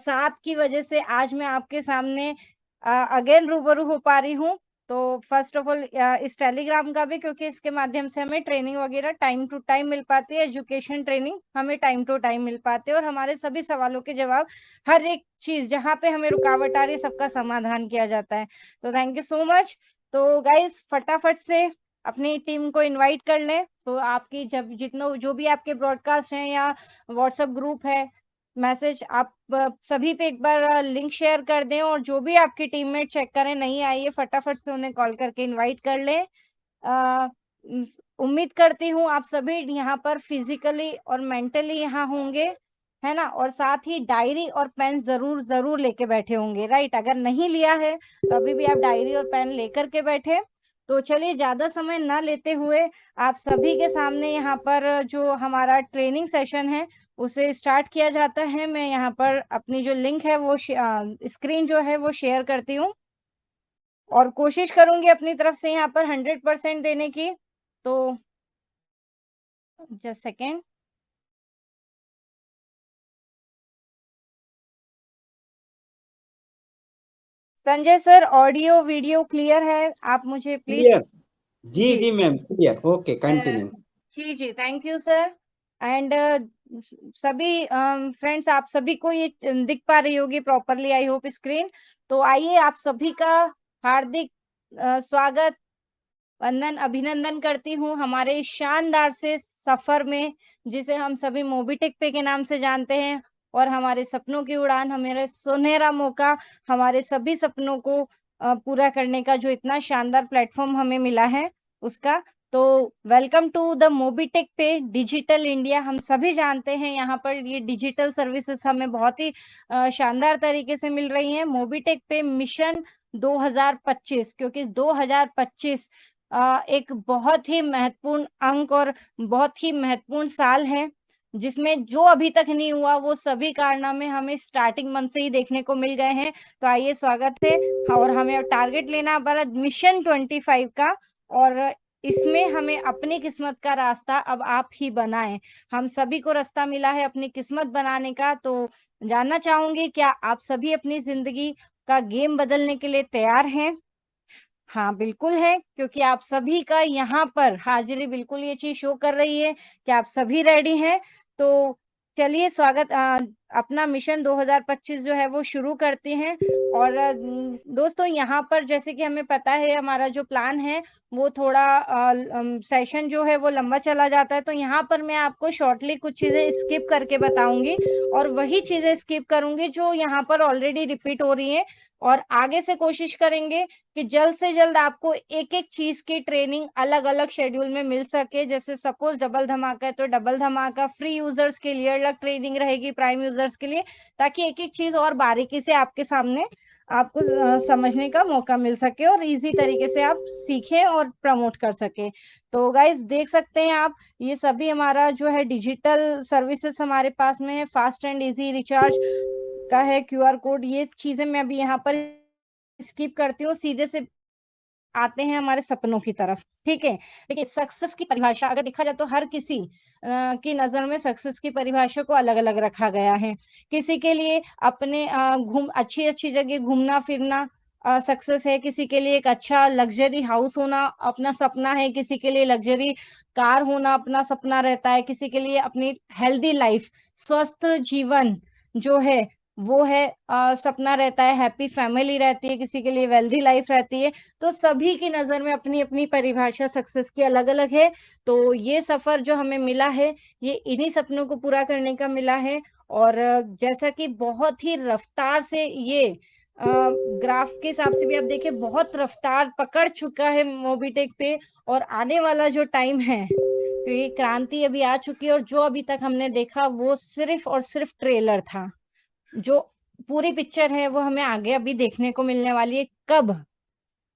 साथ की वजह से आज मैं आपके सामने अगेन रूबरू हो पा रही हूँ। तो फर्स्ट ऑफ ऑल इस टेलीग्राम का भी, क्योंकि इसके माध्यम से हमें ट्रेनिंग वगैरह टाइम टू टाइम मिल पाती है, एजुकेशन ट्रेनिंग हमें टाइम टू टाइम मिल पाती है, और हमारे सभी सवालों के जवाब, हर एक चीज जहाँ पे हमें रुकावट आ रही है सबका समाधान किया जाता है। तो थैंक यू सो मच। तो गाइस फटाफट से अपनी टीम को इनवाइट कर लें। तो आपकी जब जितना जो भी आपके ब्रॉडकास्ट हैं या व्हाट्सएप ग्रुप है, मैसेज, आप सभी पे एक बार लिंक शेयर कर दें, और जो भी आपकी टीममेट चेक करें नहीं आई है फटाफट से उन्हें कॉल करके इनवाइट कर लें। उम्मीद करती हूँ आप सभी यहाँ पर फिजिकली और मेंटली यहाँ होंगे, है ना, और साथ ही डायरी और पेन जरूर जरूर लेके बैठे होंगे, राइट? अगर नहीं लिया है तो अभी भी आप डायरी और पेन लेकर के बैठे। तो चलिए ज्यादा समय न लेते हुए आप सभी के सामने यहाँ पर जो हमारा ट्रेनिंग सेशन है उसे स्टार्ट किया जाता है। मैं यहाँ पर अपनी जो लिंक है वो स्क्रीन जो है वो शेयर करती हूँ, और कोशिश करूंगी अपनी तरफ से यहाँ पर 100% देने की। तो just second. Sanjay sir, audio video clear है? आप मुझे प्लीज। क्लियर? जी जी जी मैम, क्लियर। Okay, continue. जी जी, थैंक यू सर। एंड सभी फ्रेंड्स, आप सभी को ये दिख पा रही होगी प्रॉपरली, आई होप, स्क्रीन। तो आइए आप सभी का हार्दिक स्वागत, वंदन, अभिनंदन करती हूँ हमारे इस शानदार से सफर में, जिसे हम सभी मोबीटेक पे के नाम से जानते हैं। और हमारे सपनों की उड़ान, हमारे सुनहरा मौका, हमारे सभी सपनों को पूरा करने का जो इतना शानदार प्लेटफॉर्म हमें मिला है उसका। तो वेलकम टू द मोबीटेक पे डिजिटल इंडिया। हम सभी जानते हैं यहाँ पर ये डिजिटल सर्विसेज हमें बहुत ही शानदार तरीके से मिल रही हैं। मोबीटेक पे मिशन 2025, क्योंकि 2025 एक बहुत ही महत्वपूर्ण अंक और बहुत ही महत्वपूर्ण साल है, जिसमें जो अभी तक नहीं हुआ वो सभी कारनामे हमें स्टार्टिंग मंथ से ही देखने को मिल गए हैं। तो आइए, स्वागत है। और हमें टारगेट लेना हमारा मिशन 25 का, और इसमें हमें अपनी किस्मत का रास्ता अब आप ही बनाएं। हम सभी को रास्ता मिला है अपनी किस्मत बनाने का। तो जानना चाहूंगी, क्या आप सभी अपनी जिंदगी का गेम बदलने के लिए तैयार हैं? हाँ बिल्कुल है, क्योंकि आप सभी का यहाँ पर हाजिरी बिल्कुल ये चीज शो कर रही है कि आप सभी रेडी हैं। तो चलिए स्वागत, अपना मिशन 2025 जो है वो शुरू करते हैं। और दोस्तों, यहाँ पर जैसे कि हमें पता है हमारा जो प्लान है वो थोड़ा सेशन जो है वो लंबा चला जाता है। तो यहाँ पर मैं आपको शॉर्टली कुछ चीजें स्किप करके बताऊंगी, और वही चीजें स्किप करूंगी जो यहाँ पर ऑलरेडी रिपीट हो रही है। और आगे से कोशिश करेंगे कि जल्द से जल्द आपको एक एक चीज की ट्रेनिंग अलग अलग शेड्यूल में मिल सके। जैसे सपोज डबल धमाका है तो डबल धमाका, फ्री यूजर्स के लिए अलग ट्रेनिंग रहेगी, प्राइम यूजर्स के लिए, ताकि एक एक चीज और बारीकी से आपके सामने आपको समझने का मौका मिल सके, और इजी तरीके से आप सीखें और प्रमोट कर सके। तो गाइज देख सकते हैं आप, ये सभी हमारा जो है डिजिटल सर्विसेज हमारे पास में है। फास्ट एंड इजी रिचार्ज का है, क्यूआर कोड, ये चीजें मैं अभी यहाँ पर स्किप करती हूँ, सीधे से आते हैं हमारे सपनों की तरफ। ठीक है, देखिए सक्सेस की परिभाषा अगर देखा जाए तो हर किसी की नजर में सक्सेस की परिभाषा को अलग अलग रखा गया है। किसी के लिए अपने घूम अच्छी अच्छी जगह घूमना फिरना सक्सेस है, किसी के लिए एक अच्छा लग्जरी हाउस होना अपना सपना है, किसी के लिए लग्जरी कार होना अपना सपना रहता है, किसी के लिए अपनी हेल्दी लाइफ, स्वस्थ जीवन जो है वो है सपना रहता है, हैप्पी फैमिली रहती है, किसी के लिए वेल्दी लाइफ रहती है। तो सभी की नजर में अपनी अपनी परिभाषा सक्सेस की अलग अलग है। तो ये सफर जो हमें मिला है ये इन्हीं सपनों को पूरा करने का मिला है। और जैसा कि बहुत ही रफ्तार से ये ग्राफ के हिसाब से भी आप देखिए, बहुत रफ्तार पकड़ चुका है मोबीटेक पे। और आने वाला जो टाइम है, तो ये क्रांति अभी आ चुकी है, और जो अभी तक हमने देखा वो सिर्फ और सिर्फ ट्रेलर था। जो पूरी पिक्चर है वो हमें आगे अभी देखने को मिलने वाली है। कब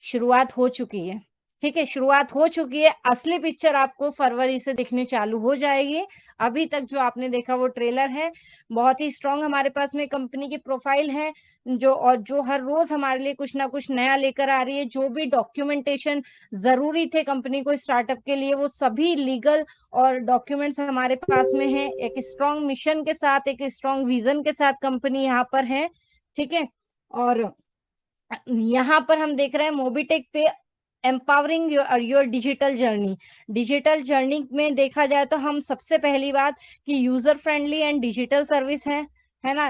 शुरुआत हो चुकी है, ठीक है, शुरुआत हो चुकी है, असली पिक्चर आपको फरवरी से दिखने चालू हो जाएगी। अभी तक जो आपने देखा वो ट्रेलर है। बहुत ही स्ट्रॉन्ग हमारे पास में कंपनी की प्रोफाइल है, जो हर रोज हमारे लिए कुछ ना कुछ नया लेकर आ रही है। जो भी डॉक्यूमेंटेशन जरूरी थे कंपनी को स्टार्टअप के लिए, वो सभी लीगल और डॉक्यूमेंट्स हमारे पास में है। एक स्ट्रॉन्ग मिशन के साथ, एक स्ट्रॉन्ग विजन के साथ कंपनी यहाँ पर है। ठीक है, और यहाँ पर हम देख रहे हैं मोबिटेक पे एम्पावरिंग योर डिजिटल जर्नी में देखा जाए तो हम सबसे पहली बात कि user friendly and digital service है ना।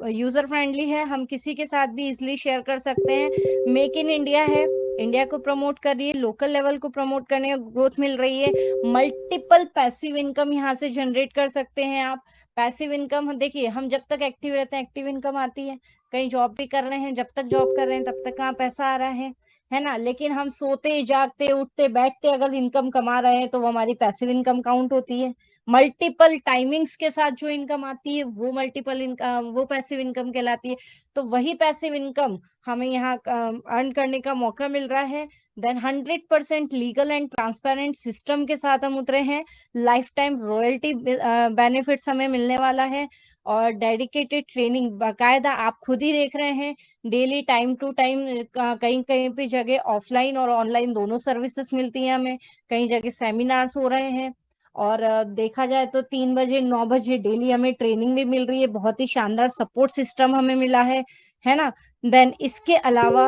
यूजर फ्रेंडली है, हम किसी के साथ भी इजिली शेयर कर सकते हैं। मेक इन इंडिया है, इंडिया को प्रमोट कर रही है, लोकल लेवल को प्रमोट करने का ग्रोथ मिल रही है। मल्टीपल पैसिव इनकम यहाँ से जनरेट कर सकते हैं आप। पैसिव इनकम देखिए, हम जब तक एक्टिव रहते हैं एक्टिव इनकम आती है। कहीं जॉब भी कर रहे हैं, जब तक जॉब कर रहे हैं तब तक कहाँ पैसा आ रहा है ना। लेकिन हम सोते जागते उठते बैठते अगर इनकम कमा रहे हैं तो वो हमारी पैसिव इनकम काउंट होती है। मल्टीपल टाइमिंग्स के साथ जो इनकम आती है वो मल्टीपल इनकम, वो पैसिव इनकम कहलाती है। तो वही पैसिव इनकम हमें यहाँ अर्न करने का मौका मिल रहा है। Then 100% legal and transparent system के साथ हम उतरे हैं। लाइफ टाइम रॉयल्टी बेनिफिट्स हमें मिलने वाला है। और डेडिकेटेड ट्रेनिंग बाकायदा आप खुद ही देख रहे हैं, डेली टाइम टू टाइम कहीं कहीं पे जगह ऑफलाइन और ऑनलाइन दोनों सर्विसेज मिलती हैं हमें। कहीं जगह सेमिनार्स हो रहे हैं। और देखा जाए तो 3 बजे 9 बजे डेली हमें ट्रेनिंग भी मिल रही है। बहुत ही शानदार सपोर्ट सिस्टम हमें मिला है ना। देन इसके अलावा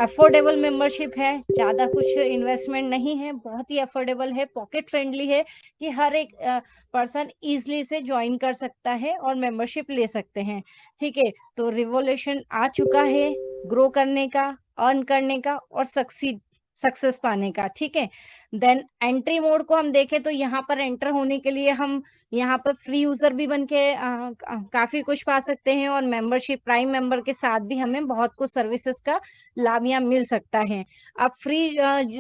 अफोर्डेबल मेंबरशिप है, ज्यादा कुछ इन्वेस्टमेंट नहीं है, बहुत ही अफोर्डेबल है, पॉकेट फ्रेंडली है कि हर एक पर्सन इजिली से ज्वाइन कर सकता है और मेंबरशिप ले सकते हैं। ठीक है, तो रिवोल्यूशन आ चुका है ग्रो करने का, अर्न करने का और सक्सेस पाने का। ठीक है, देन एंट्री मोड को हम देखें तो यहाँ पर एंटर होने के लिए हम यहाँ पर फ्री यूजर भी बन के काफी कुछ पा सकते हैं। और मेंबरशिप प्राइम मेंबर के साथ भी हमें बहुत कुछ सर्विसेज का लाभ यहाँ मिल सकता है। अब फ्री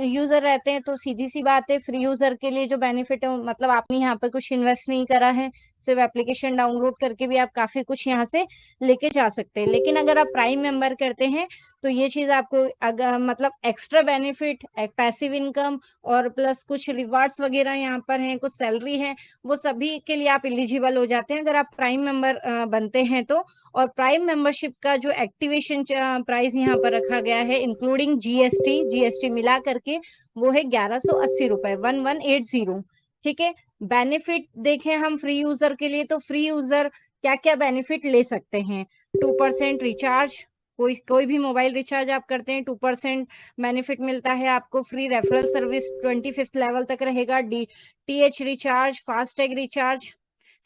यूजर रहते हैं तो सीधी सी बात है, फ्री यूजर के लिए जो बेनिफिट है मतलब आपने यहाँ पर कुछ इन्वेस्ट नहीं करा है, सिर्फ एप्लीकेशन डाउनलोड करके भी आप काफी कुछ यहाँ से लेके जा सकते हैं। लेकिन अगर आप प्राइम मेंबर करते हैं तो ये चीज आपको अगर मतलब एक्स्ट्रा बेनिफिट, पैसिव इनकम और प्लस कुछ रिवार्ड्स वगैरह यहाँ पर हैं, कुछ सैलरी है, वो सभी के लिए आप एलिजिबल हो जाते हैं अगर आप प्राइम मेंबर बनते हैं तो। और प्राइम मेंबरशिप का जो एक्टिवेशन प्राइस यहाँ पर रखा गया है इंक्लूडिंग जीएसटी मिला करके, वो है 1180 रुपए, 1180। ठीक है, बेनिफिट देखें हम फ्री यूजर के लिए तो फ्री यूजर क्या क्या बेनिफिट ले सकते हैं। 2% रिचार्ज, कोई भी मोबाइल रिचार्ज आप करते हैं 2% बेनिफिट मिलता है आपको। Free referral service 25th level तक रहेगा। टीएच रिचार्ज, फास्टैग रिचार्ज,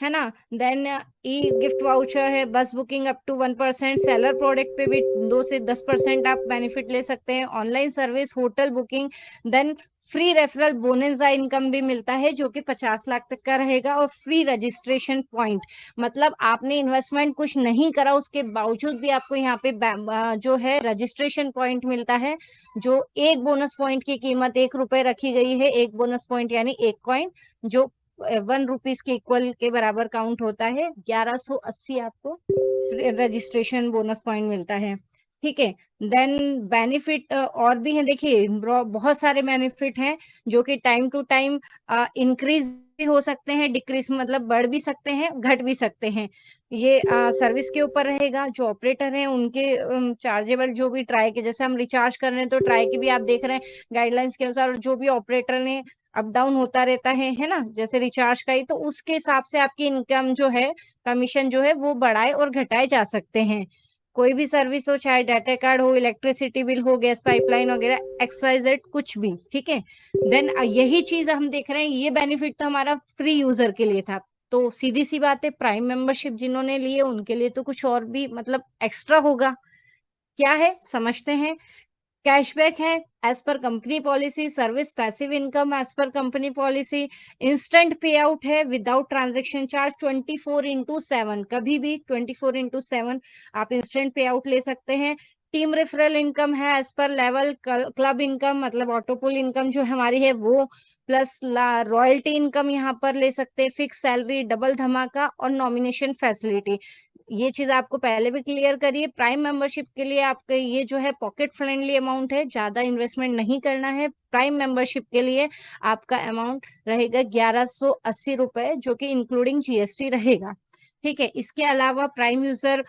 है ना। देन ई गिफ्ट वाउचर है, bus booking up to 1%, seller product पे भी 2 से 10% आप बेनिफिट ले सकते हैं। Online service, hotel booking, then free referral bonus income भी मिलता है जो कि 50 लाख तक का रहेगा। और फ्री रजिस्ट्रेशन पॉइंट, मतलब आपने इन्वेस्टमेंट कुछ नहीं करा उसके बावजूद भी आपको यहाँ पे जो है रजिस्ट्रेशन पॉइंट मिलता है। जो एक बोनस पॉइंट की कीमत 1 रुपए रखी गई है, एक बोनस पॉइंट यानी एक कॉइन जो 1 रुपीज के इक्वल के बराबर काउंट होता है। 1180 आपको रजिस्ट्रेशन बोनस पॉइंट मिलता है। ठीक है, देन बेनिफिट और भी हैं, देखिए बहुत सारे बेनिफिट हैं जो कि टाइम टू टाइम इंक्रीज भी हो सकते हैं, डिक्रीज मतलब बढ़ भी सकते हैं, घट भी सकते हैं। ये सर्विस के ऊपर रहेगा। जो ऑपरेटर हैं उनके चार्जेबल जो भी ट्राई के, जैसे हम रिचार्ज कर रहे हैं तो ट्राई के भी आप देख रहे हैं गाइडलाइंस के अनुसार जो भी ऑपरेटर ने अप डाउन होता रहता है ना, जैसे रिचार्ज का ही, तो उसके हिसाब से आपकी इनकम जो है, कमीशन जो है वो बढ़ाए और घटाए जा सकते हैं। कोई भी सर्विस हो, चाहे डाटा कार्ड हो, इलेक्ट्रिसिटी बिल हो, गैस पाइपलाइन वगैरह, XYZ कुछ भी। ठीक है, देन यही चीज हम देख रहे हैं, ये बेनिफिट तो हमारा फ्री यूजर के लिए था। तो सीधी सी बात है, प्राइम मेंबरशिप जिन्होंने लिए उनके लिए तो कुछ और भी मतलब एक्स्ट्रा होगा। क्या है समझते हैं। कैशबैक है as per company policy, service passive income as per company policy, instant pay out है विदाउट ट्रांजेक्शन चार्ज 24/7, कभी भी 24/7 आप इंस्टेंट पे आउट ले सकते हैं। टीम रेफरल इनकम है as per level, club income मतलब ऑटोपुल इनकम जो हमारी है वो, प्लस रॉयल्टी इनकम यहाँ पर ले सकते हैं, फिक्स सैलरी, डबल धमाका और नॉमिनेशन फैसिलिटी। ये चीज आपको पहले भी क्लियर करिए। प्राइम मेंबरशिप के लिए आपके ये जो है पॉकेट फ्रेंडली अमाउंट है, ज्यादा इन्वेस्टमेंट नहीं करना है। प्राइम मेंबरशिप के लिए आपका अमाउंट रहेगा 1180 रुपए, जो कि इंक्लूडिंग जीएसटी रहेगा। ठीक है, इसके अलावा प्राइम यूजर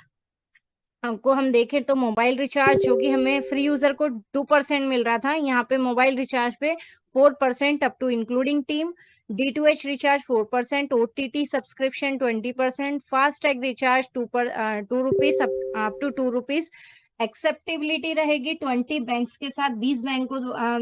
को हम देखें तो मोबाइल रिचार्ज, जो कि हमें फ्री यूजर को 2% मिल रहा था, यहाँ पे मोबाइल रिचार्ज पे 4% up to including team. D2H recharge 4%, OTT subscription 20%, fast tag recharge 2 rupees up to 2 rupees. Acceptability रहेगी 20 बैंक्स के साथ, 20 बैंकों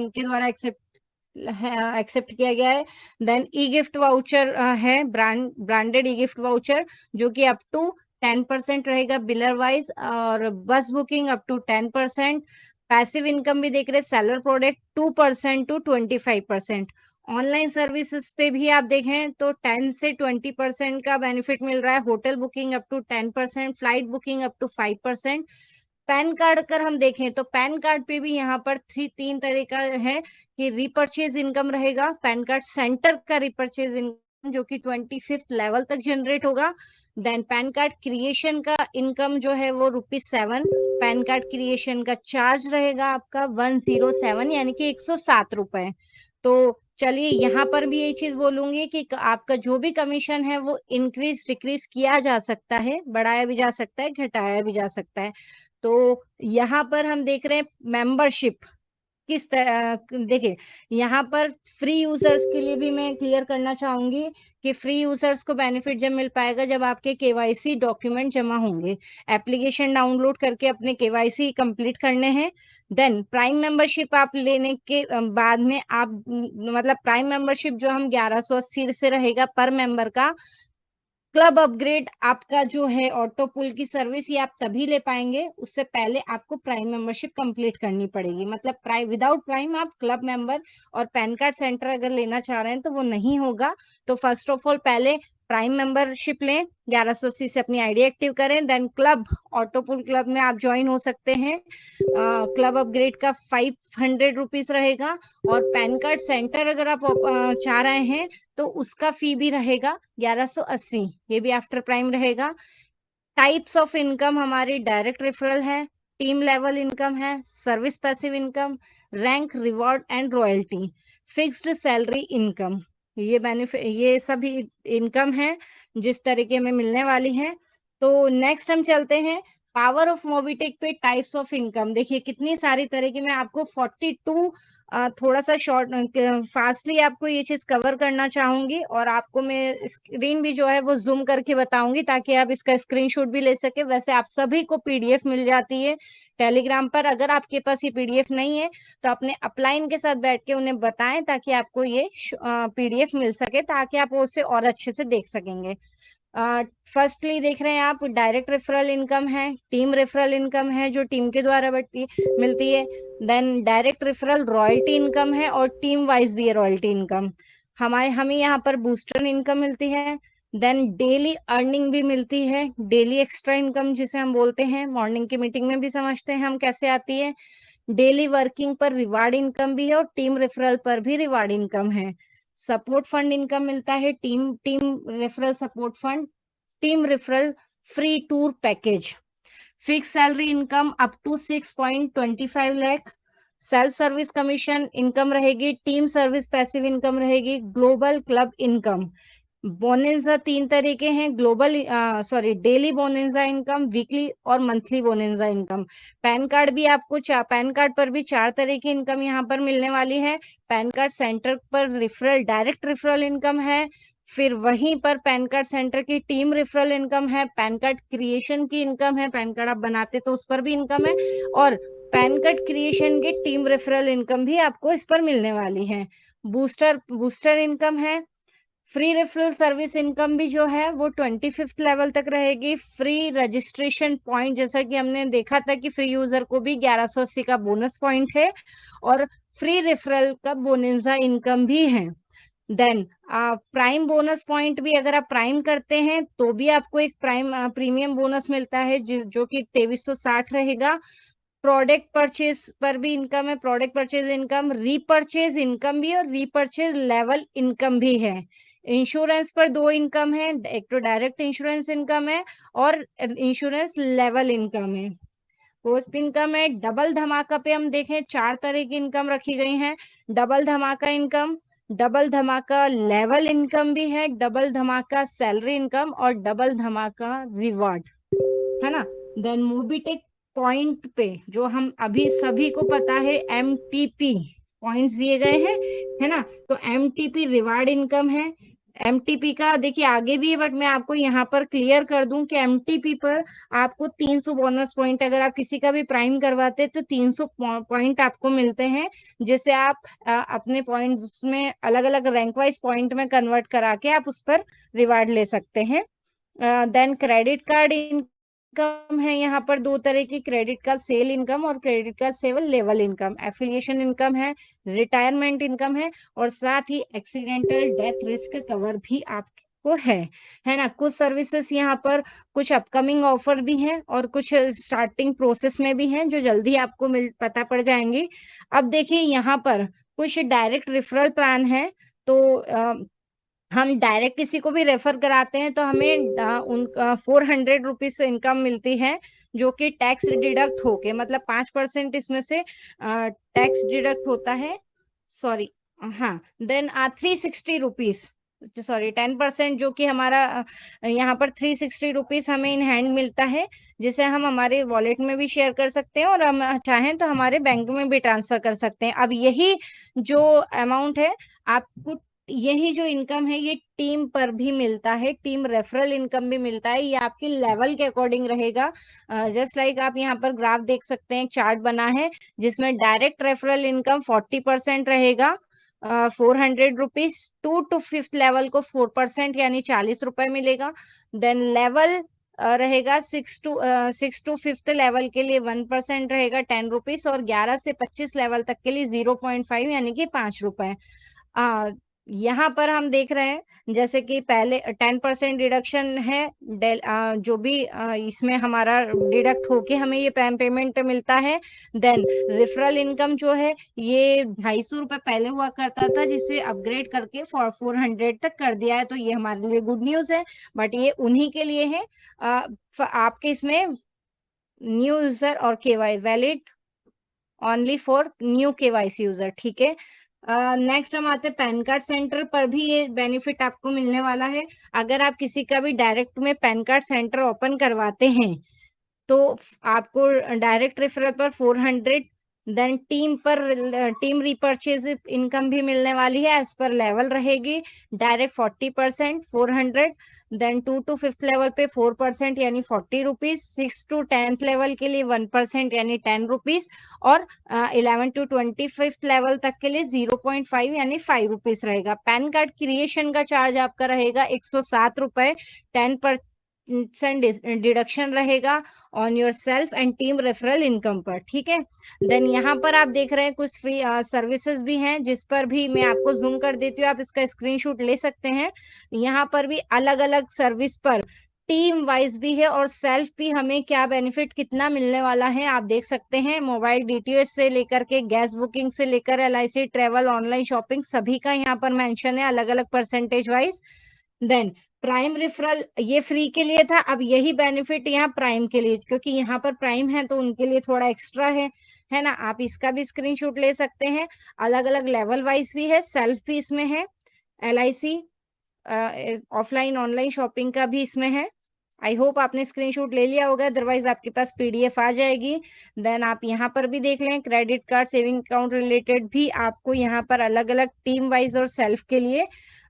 के द्वारा एक्सेप्ट किया गया है। देन ई गिफ्ट वाउचर है, ब्रांडेड ई गिफ्ट वाउचर, जो कि अप टू 10% रहेगा बिलर वाइज, और bus booking up to 10%। Passive income भी देख रहे, seller product 2% to 25%। Online services पे भी आप देखें तो 10 से 20% का बेनिफिट मिल रहा है। Hotel booking up to 10%, flight booking up to 5%। PAN card अगर हम देखें तो पैन कार्ड पे भी यहाँ पर तीन तरीका है कि रिपर्चेज इनकम रहेगा। पैन कार्ड सेंटर का रिपर्चेज इनकम, जो कि 25th लेवल तक जनरेट होगा। देन पैन कार्ड क्रिएशन का इनकम जो है वो ₹7। पैन कार्ड क्रिएशन का चार्ज रहेगा आपका 107, यानी कि 107 रुपए। तो चलिए, यहाँ पर भी यही चीज बोलूंगी कि आपका जो भी कमीशन है वो इंक्रीज डिक्रीज किया जा सकता है, बढ़ाया भी जा सकता है, घटाया भी जा सकता है। तो यहाँ पर हम देख रहे हैं मेंबरशिप किस तरह। देखिए, यहाँ पर फ्री यूजर्स के लिए भी मैं क्लियर करना चाहूंगी कि फ्री यूजर्स को बेनिफिट जब मिल पाएगा जब आपके केवाईसी डॉक्यूमेंट जमा होंगे। एप्लीकेशन डाउनलोड करके अपने केवाईसी कंप्लीट करने हैं। देन प्राइम मेंबरशिप आप लेने के बाद में आप मतलब प्राइम मेंबरशिप जो हम 1180 से रहेगा पर मेंबर का। क्लब अपग्रेड आपका जो है ऑटो पुल की सर्विस, ये आप तभी ले पाएंगे, उससे पहले आपको प्राइम मेंबरशिप कंप्लीट करनी पड़ेगी। मतलब प्राइम, विदाउट प्राइम आप क्लब मेंबर और पैन कार्ड सेंटर अगर लेना चाह रहे हैं तो वो नहीं होगा। तो फर्स्ट ऑफ ऑल पहले प्राइम मेंबरशिप लें, 1180 से अपनी आईडी एक्टिव करें। देन क्लब, ऑटो पुल क्लब में आप ज्वाइन हो सकते हैं। क्लब अपग्रेड का 500 रुपीज रहेगा, और पैन कार्ड सेंटर अगर आप चाह रहे हैं तो उसका फी भी रहेगा 1180, ये भी आफ्टर प्राइम रहेगा। टाइप्स ऑफ इनकम हमारी डायरेक्ट रेफरल है, टीम लेवल इनकम है, service passive income, rank reward and royalty, fixed salary income. ये बेनिफिट, ये सभी इनकम है जिस तरीके में मिलने वाली है। तो नेक्स्ट हम चलते हैं पावर ऑफ मोबिटेक पे, टाइप्स ऑफ इनकम। देखिए कितनी सारी तरह की, मैं आपको 42 थोड़ा सा शॉर्ट फास्टली आपको ये चीज कवर करना चाहूंगी, और आपको मैं स्क्रीन भी जो है वो जूम करके बताऊंगी ताकि आप इसका स्क्रीनशॉट भी ले सके। वैसे आप सभी को पीडीएफ मिल जाती है टेलीग्राम पर। अगर आपके पास ये पीडीएफ नहीं है तो अपने अपलाइन के साथ बैठ के उन्हें बताएं ताकि आपको ये पीडीएफ मिल सके, ताकि आप उसे और अच्छे से देख सकेंगे। फर्स्टली देख रहे हैं आप, डायरेक्ट रेफरल इनकम है, टीम रेफरल इनकम है जो टीम के द्वारा मिलती है। Then direct referral royalty income है, और टीम वाइज भी है रॉयल्टी इनकम। हमें यहाँ पर बूस्टर इनकम मिलती है। देन डेली अर्निंग भी मिलती है, डेली एक्स्ट्रा इनकम जिसे हम बोलते हैं, मॉर्निंग की मीटिंग में भी समझते हैं हम कैसे आती है। डेली वर्किंग पर रिवार्ड इनकम भी है, और टीम रेफरल पर भी रिवार्ड इनकम है। सपोर्ट फंड इनकम मिलता है, team team referral support fund, team referral free tour package. Fix salary income up to 6.25 lakh. Self service commission income रहेगी, टीम सर्विस पैसिव इनकम रहेगी, ग्लोबल क्लब इनकम। बोनेंजा 3 तरीके हैं, global daily bonanza income, weekly और monthly bonanza income. PAN card भी आपको pan card पर भी 4 तरह की इनकम यहाँ पर मिलने वाली है। पैन कार्ड सेंटर पर रेफरल, डायरेक्ट रेफरल इनकम है, फिर वहीं पर पैन कार्ड सेंटर की टीम रेफरल इनकम है, पैन कार्ड क्रिएशन की इनकम है, पैन कार्ड आप बनाते तो उस पर भी इनकम है, और पैन कार्ड क्रिएशन की टीम रेफरल इनकम भी आपको इस पर मिलने वाली है। बूस्टर इनकम है। फ्री रेफरल सर्विस इनकम भी जो है वो 25th लेवल तक रहेगी। फ्री रजिस्ट्रेशन पॉइंट, जैसा कि हमने देखा था कि फ्री यूजर को भी 1180 का बोनस पॉइंट है, और फ्री रेफरल का बोनेंजा इनकम भी है। देन प्राइम बोनस पॉइंट भी, अगर आप प्राइम करते हैं तो भी आपको एक प्राइम प्रीमियम बोनस मिलता है जो कि 2360 रहेगा। प्रोडक्ट परचेज पर भी इनकम है, product purchase income, repurchase income भी, और रीपरचेज लेवल इनकम भी है। इंश्योरेंस पर 2 इनकम है, एक तो डायरेक्ट इंश्योरेंस इनकम है और इंश्योरेंस लेवल इनकम है। पोस्ट इनकम है। डबल धमाका पे हम देखें 4 तरह की इनकम रखी गई है। डबल धमाका इनकम, डबल धमाका लेवल इनकम भी है, डबल धमाका सैलरी इनकम और डबल धमाका रिवार्ड, है ना। देन मोबीटेक पॉइंट पे जो हम अभी सभी को पता है एमटीपी पॉइंट्स दिए गए हैं, है ना। तो एमटीपी रिवार्ड इनकम है। एमटीपी का देखिए आगे भी है, बट मैं आपको यहाँ पर क्लियर कर दूं कि एमटीपी पर आपको 300 बोनस पॉइंट, अगर आप किसी का भी प्राइम करवाते हैं तो 300 पॉइंट आपको मिलते हैं, जिससे आप अपने पॉइंट्स में अलग अलग रैंक वाइज पॉइंट में कन्वर्ट करा के आप उस पर रिवार्ड ले सकते हैं। देन क्रेडिट कार्ड इनकम है, यहाँ पर 2 तरह की, क्रेडिट कार्ड सेल इनकम और credit card sale level income. Affiliation income है, रिटायरमेंट इनकम है और साथ ही एक्सीडेंटल डेथ रिस्क कवर भी आपको है ना। कुछ सर्विसेज यहाँ पर कुछ अपकमिंग ऑफर भी हैं और कुछ स्टार्टिंग प्रोसेस में भी हैं जो जल्दी आपको पता पड़ जाएंगी। अब देखिए यहाँ पर कुछ डायरेक्ट रेफरल प्लान है, तो हम डायरेक्ट किसी को भी रेफर कराते हैं तो हमें उनका 400 रुपीज इनकम मिलती है, जो कि टैक्स डिडक्ट होके, मतलब 5% इसमें से टैक्स डिडक्ट होता है। सॉरी, हाँ। देन 360 रुपीज, सॉरी 10%, जो कि हमारा यहाँ पर 360 रुपीज हमें इन हैंड मिलता है, जिसे हम हमारे वॉलेट में भी शेयर कर सकते हैं और हम चाहें तो हमारे बैंक में भी ट्रांसफर कर सकते हैं। अब यही जो अमाउंट है आपको, यही जो इनकम है ये टीम पर भी मिलता है, टीम रेफरल इनकम भी मिलता है। ये आपकी लेवल के अकॉर्डिंग रहेगा। जस्ट लाइक आप यहाँ पर ग्राफ देख सकते हैं, चार्ट बना है जिसमें डायरेक्ट रेफरल इनकम 40% रहेगा, 400 रुपीज। 2 to 5th लेवल को 4% यानी 40 रुपए मिलेगा। देन लेवल रहेगा 6 to 5th लेवल के लिए 1% रहेगा, 10 रुपीज, और 11 से 25 लेवल तक के लिए 0.5 यानी कि 5 रुपए। यहाँ पर हम देख रहे हैं जैसे कि पहले 10% डिडक्शन है, जो भी इसमें हमारा डिडक्ट होके हमें ये पेमेंट मिलता है। देन रेफरल इनकम जो है ये 250 रुपए पहले हुआ करता था, जिसे अपग्रेड करके 400 तक कर दिया है, तो ये हमारे लिए गुड न्यूज है। बट ये उन्हीं के लिए है, आपके इसमें न्यू यूजर और KY valid only for new KYC user, ठीक है। नेक्स्ट हम आते हैं पैन कार्ड सेंटर पर भी ये बेनिफिट आपको मिलने वाला है। अगर आप किसी का भी डायरेक्ट में पैन कार्ड सेंटर ओपन करवाते हैं तो आपको डायरेक्ट रेफरल पर 400, देन टीम रिपर्चेज इनकम भी मिलने वाली है, एज पर लेवल रहेगी। Direct 40% 400, then 2 to 5th level पे 4% यानी 40 रुपीज, 6 to 10th लेवल के लिए 1% यानी 10 रुपीज, और 11 to 25th लेवल तक के लिए 0.5 यानी 5 रुपीज रहेगा। पैन कार्ड क्रिएशन का चार्ज आपका रहेगा 107 रुपए, 10% डिडक्शन रहेगा on your self and team referral income पर, ठीक है। देन यहाँ पर आप देख रहे हैं कुछ फ्री सर्विसेज भी हैं, जिस पर भी मैं आपको जूम कर देती हूँ, आप इसका स्क्रीनशॉट ले सकते हैं। यहाँ पर भी अलग अलग सर्विस पर टीम वाइज भी है और सेल्फ भी हमें क्या बेनिफिट कितना मिलने वाला है आप देख सकते हैं। मोबाइल डीटीएच से लेकर के गैस बुकिंग से लेकर एलआईसी ट्रेवल ऑनलाइन शॉपिंग सभी का यहाँ पर मेंशन है अलग अलग percentage wise. Then prime referral ये फ्री के लिए था, अब यही बेनिफिट यहाँ प्राइम के लिए, क्योंकि यहाँ पर प्राइम है तो उनके लिए थोड़ा एक्स्ट्रा है ना। आप इसका भी स्क्रीनशॉट ले सकते हैं। अलग अलग लेवल वाइज भी है, सेल्फ भी इसमें है, एलआईसी ऑफलाइन ऑनलाइन शॉपिंग का भी इसमें है। आई होप आपने स्क्रीनशॉट ले लिया होगा, अदरवाइज आपके पास पीडीएफ आ जाएगी। देन आप यहाँ पर भी देख लें, credit card saving account related भी आपको यहाँ पर अलग अलग टीम वाइज और सेल्फ के लिए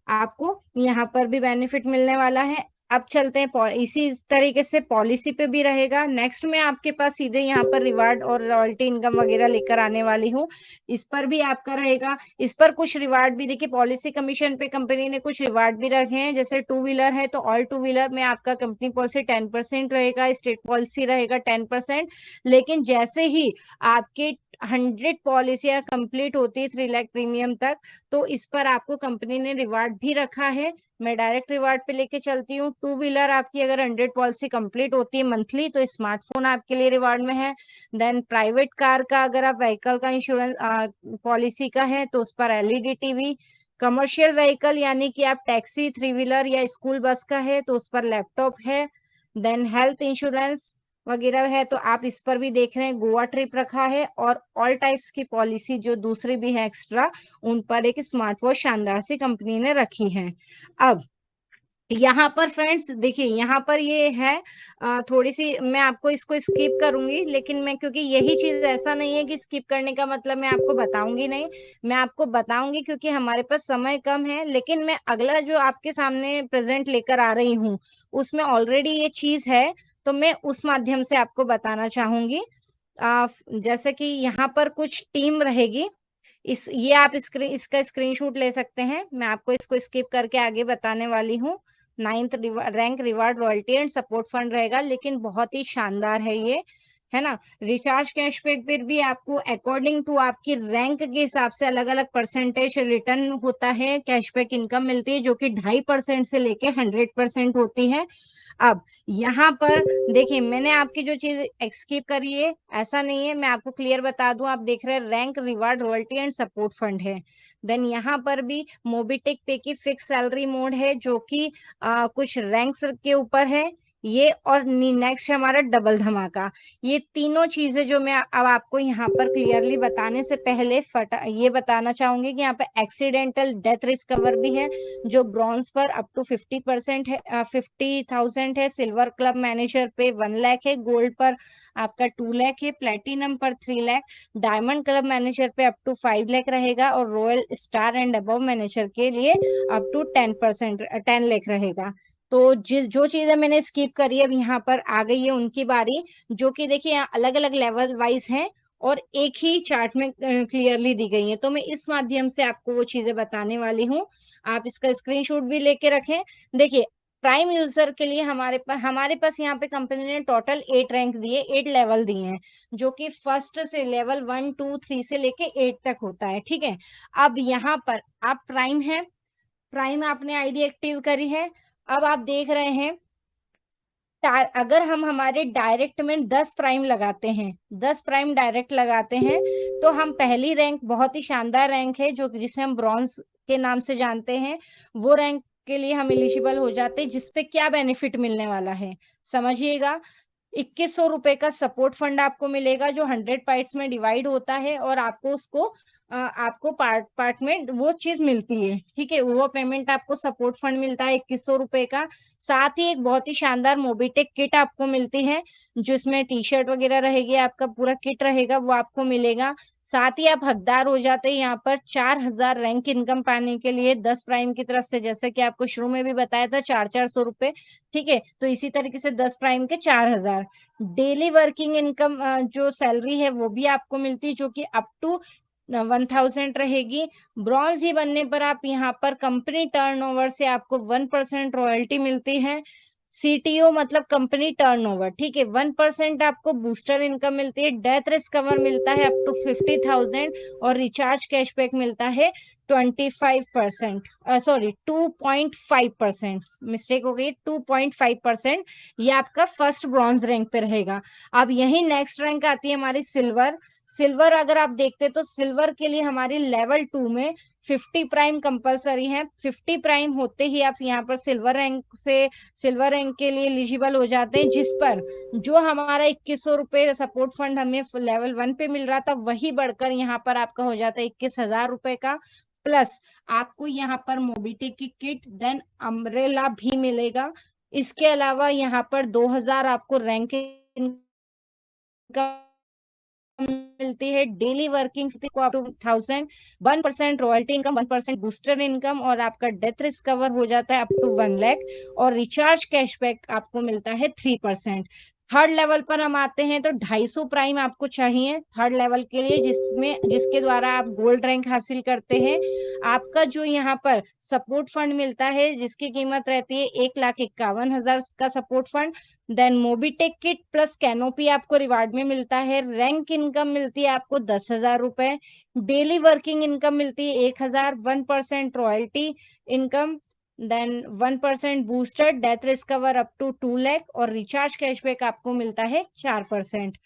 आपको यहाँ पर भी बेनिफिट मिलने वाला है। अब चलते हैं इसी तरीके से पॉलिसी पे भी रहेगा। नेक्स्ट में आपके पास सीधे यहाँ पर रिवार्ड और रॉयल्टी इनकम वगैरह लेकर आने वाली हूँ, इस पर भी आपका रहेगा। इस पर कुछ रिवार्ड भी देखिए, पॉलिसी कमीशन पे कंपनी ने कुछ रिवार्ड भी रखे हैं, जैसे 2 व्हीलर है तो ऑल 2 व्हीलर में आपका कंपनी पॉलिसी 10% रहेगा, स्टेट पॉलिसी रहेगा 10%। लेकिन जैसे ही आपके 100 पॉलिसियां कंप्लीट होती है 3 लाख प्रीमियम तक, तो इस पर आपको कंपनी ने रिवार्ड भी रखा है। मैं डायरेक्ट रिवार्ड पे लेके चलती हूँ। 2 व्हीलर आपकी अगर 100 पॉलिसी कंप्लीट होती है मंथली, तो स्मार्टफोन आपके लिए रिवार्ड में है। देन प्राइवेट कार का अगर आप व्हीकल का इंश्योरेंस पॉलिसी का है तो उस पर एलईडी टीवी, कमर्शियल व्हीकल यानी कि आप टैक्सी, थ्री व्हीलर या स्कूल बस का है तो उस पर लैपटॉप है। देन हेल्थ इंश्योरेंस वगैरह है तो आप इस पर भी देख रहे हैं गोवा ट्रिप रखा है, और ऑल टाइप्स की पॉलिसी जो दूसरी भी है एक्स्ट्रा, उन पर एक स्मार्ट वॉच शानदार सी कंपनी ने रखी है। अब यहाँ पर फ्रेंड्स देखिए, यहाँ पर ये है थोड़ी सी मैं आपको इसको स्किप करूंगी, लेकिन मैं क्योंकि यही चीज ऐसा नहीं है कि स्किप करने का मतलब मैं आपको बताऊंगी नहीं, मैं आपको बताऊंगी क्योंकि हमारे पास समय कम है। लेकिन मैं अगला जो आपके सामने प्रेजेंट लेकर आ रही हूँ उसमें ऑलरेडी ये चीज है, तो मैं उस माध्यम से आपको बताना चाहूंगी। जैसे कि यहाँ पर कुछ टीम रहेगी, ये आप इसका स्क्रीनशॉट ले सकते हैं, मैं आपको इसको स्किप करके आगे बताने वाली हूँ। 9th rank reward royalty and support fund रहेगा, लेकिन बहुत ही शानदार है ये, है ना। रिचार्ज कैशबैक पर भी आपको अकॉर्डिंग टू आपकी रैंक के हिसाब से अलग अलग परसेंटेज रिटर्न होता है, कैशबैक इनकम मिलती है जो कि 2.5% से लेके 100% होती है। अब यहाँ पर देखिए, मैंने आपकी जो चीज एक्सकीप करी है ऐसा नहीं है, मैं आपको क्लियर बता दूं, आप देख रहे हैं rank reward royalty and support fund है। देन यहाँ पर भी मोबिटेक पे की फिक्स सैलरी मोड है जो कि कुछ रैंक्स के ऊपर है ये, और नेक्स्ट हमारा डबल धमाका। ये तीनों चीजें जो मैं अब आपको यहाँ पर क्लियरली बताने से पहले ये बताना चाहूंगी कि यहाँ पे एक्सीडेंटल डेथ रिस्क कवर भी है जो ब्रॉन्ज पर अप टू 50% है, 50,000 है। सिल्वर क्लब मैनेजर पे 1 लाख है, गोल्ड पर आपका 2 लाख है, प्लेटिनम पर 3 लाख, डायमंड क्लब मैनेजर पे अप टू 5 लाख रहेगा, और royal star and above manager के लिए अप टू 10 लाख रहेगा। तो जो चीजें मैंने स्किप करी है अब यहाँ पर आ गई है उनकी बारी, जो कि देखिए यहाँ अलग अलग लेवल वाइज हैं और एक ही चार्ट में क्लियरली दी गई है, तो मैं इस माध्यम से आपको वो चीजें बताने वाली हूँ। आप इसका स्क्रीनशॉट भी लेके रखें। देखिए, प्राइम यूजर के लिए हमारे पास यहाँ पे कंपनी ने टोटल 8 रैंक दिए, 8 लेवल दिए हैं, जो कि फर्स्ट से लेवल 1 2 3 से लेके 8 तक होता है, ठीक है। अब यहाँ पर आप प्राइम है, प्राइम आपने आईडी एक्टिव करी है। अब आप देख रहे हैं अगर हम हमारे डायरेक्ट में 10 प्राइम लगाते हैं, 10 प्राइम डायरेक्ट लगाते हैं, तो हम पहली रैंक बहुत ही शानदार रैंक है जो जिसे हम ब्रॉन्ज के नाम से जानते हैं, वो रैंक के लिए हम एलिजिबल हो जाते हैं। जिसपे क्या बेनिफिट मिलने वाला है समझिएगा, 2100 रुपए का सपोर्ट फंड आपको मिलेगा जो 100 पार्ट्स में डिवाइड होता है, और आपको उसको आपको पार्ट पार्ट में वो चीज मिलती है, ठीक है। वो पेमेंट आपको सपोर्ट फंड मिलता है 2100 रुपए का। साथ ही एक बहुत ही शानदार मोबिटेक किट आपको मिलती है जिसमें टी शर्ट वगैरह रहेगी, आपका पूरा किट रहेगा वो आपको मिलेगा। साथ ही आप हकदार हो जाते हैं यहाँ पर 4000 रैंक इनकम पाने के लिए 10 प्राइम की तरफ से, जैसे कि आपको शुरू में भी बताया था 400 रुपए, ठीक है। तो इसी तरीके से 10 प्राइम के 4000 डेली वर्किंग इनकम जो सैलरी है वो भी आपको मिलती है जो कि अप टू 1000 रहेगी। ब्रॉन्ज ही बनने पर आप यहाँ पर कंपनी टर्नओवर से आपको 1% रॉयल्टी मिलती है। सीटीओ मतलब कंपनी टर्नओवर, ठीक है। 1% आपको बूस्टर इनकम मिलती है, डेथ रिस्क कवर मिलता है अप टू 50,000, और रिचार्ज कैशबैक मिलता है 25%, सॉरी 2.5%, मिस्टेक हो गई, 2.5%। ये आपका फर्स्ट ब्रॉन्ज रैंक पे रहेगा। अब यही नेक्स्ट रैंक आती है हमारी सिल्वर। सिल्वर अगर आप देखते तो सिल्वर के लिए हमारी लेवल 2 में 50 प्राइम कंपलसरी है। 50 प्राइम होते ही आप यहाँ पर सिल्वर रैंक के लिए एलिजिबल हो जाते हैं, जिस पर जो हमारा 2100 रुपए सपोर्ट फंड हमें लेवल 1 पे मिल रहा था वही बढ़कर यहाँ पर आपका हो जाता है 21,000 रुपए का। प्लस आपको यहाँ पर मोबिटेक की किट देन अम्ब्रेला भी मिलेगा। इसके अलावा यहाँ पर 2000 आपको रैंक मिलती है, डेली वर्किंग को up to 1000, 1% royalty income, 1% booster income, और आपका डेथ रिस्क कवर हो जाता है अप टू 1 लाख, और रिचार्ज कैशबैक आपको मिलता है 3%। थर्ड लेवल पर हम आते हैं तो 250 प्राइम आपको चाहिए थर्ड लेवल के लिए, जिसके द्वारा आप गोल्ड रैंक हासिल करते हैं। आपका जो यहाँ पर सपोर्ट फंड मिलता है जिसकी कीमत रहती है 1,51,000 का support fund. Then Mobitech kit plus canopy आपको रिवार्ड में मिलता है। रैंक इनकम मिलती है आपको 10,000 रुपए। डेली वर्किंग इनकम मिलती है 1,000, 1% royalty income, then 1% booster, death risk cover up to 2 lakh, और रिचार्ज कैशबैक आपको मिलता है 4%।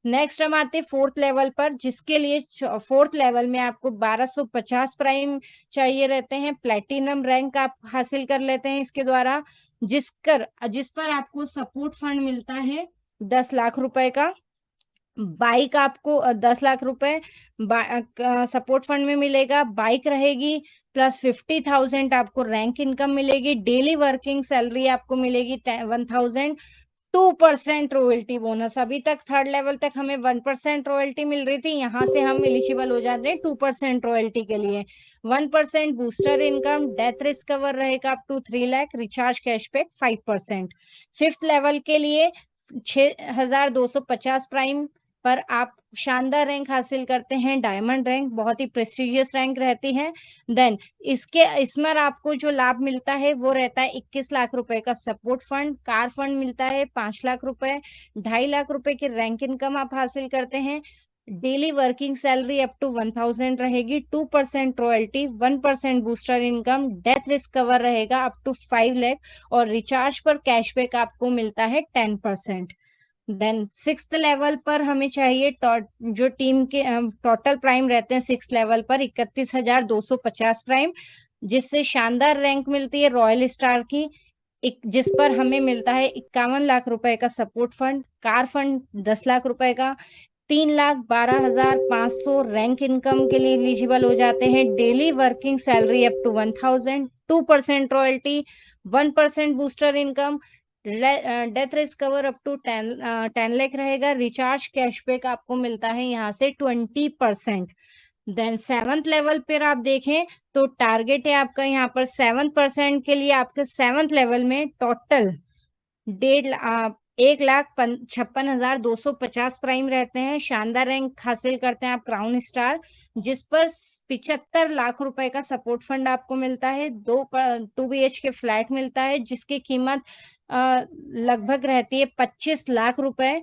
नेक्स्ट हम आते हैं फोर्थ लेवल पर, जिसके लिए फोर्थ लेवल में आपको 1250 प्राइम चाहिए रहते हैं। प्लेटिनम रैंक आप हासिल कर लेते हैं इसके द्वारा, जिस पर आपको सपोर्ट फंड मिलता है 10 लाख रुपए का। बाइक आपको 10 लाख रुपए सपोर्ट फंड में मिलेगा, बाइक रहेगी, प्लस 50,000 आपको रैंक इनकम मिलेगी। डेली वर्किंग सैलरी आपको मिलेगी 1000। 2% रॉयल्टी बोनस। अभी तक थर्ड लेवल तक हमें 1% रॉयल्टी मिल रही थी, यहाँ से हम एलिजिबल हो जाते हैं 2% रॉयल्टी के लिए। 1% booster income, death risk cover रहेगा up to 3 lakh, recharge cashback 5%। Fifth level के लिए 6250 प्राइम पर आप शानदार रैंक हासिल करते हैं, डायमंड रैंक, बहुत ही प्रेस्टिजियस रैंक रहती है। देन इसमें आपको जो लाभ मिलता है वो रहता है 21 लाख रुपए का सपोर्ट फंड, कार फंड मिलता है 5 लाख रुपए, 2.5 लाख रुपए की रैंक इनकम आप हासिल करते हैं। Daily working salary up to 1000 रहेगी, 2% royalty, 1% booster income, death risk cover रहेगा अप टू 5 लाख, और रिचार्ज पर कैशबैक आपको मिलता है 10%। देन सिक्स लेवल पर हमें चाहिए जो टीम के टोटल प्राइम रहते हैं सिक्स लेवल पर 31,250 प्राइम, जिससे शानदार रैंक मिलती है रॉयल स्टार की, जिस पर हमें मिलता है 51 लाख रुपए का support fund, car fund 10 lakh रुपए का, 3,12,500 रैंक इनकम के लिए एलिजिबल हो जाते हैं। Daily working salary up to 1000, 2% royalty, 1% booster income, death risk cover up to 10 lakh रहेगा, रिचार्ज कैशबैक आपको मिलता है यहाँ से 20%। देन सेवंथ लेवल पर आप देखें तो टारगेट है आपका यहाँ पर 7% के लिए, आपके सेवंथ लेवल में टोटल 1,56,250 प्राइम रहते हैं। शानदार रैंक हासिल करते हैं आप क्राउन स्टार, जिस पर 75 लाख रुपए का सपोर्ट फंड आपको मिलता है, 2 BHK फ्लैट मिलता है जिसकी कीमत लगभग रहती है 25 लाख रुपए,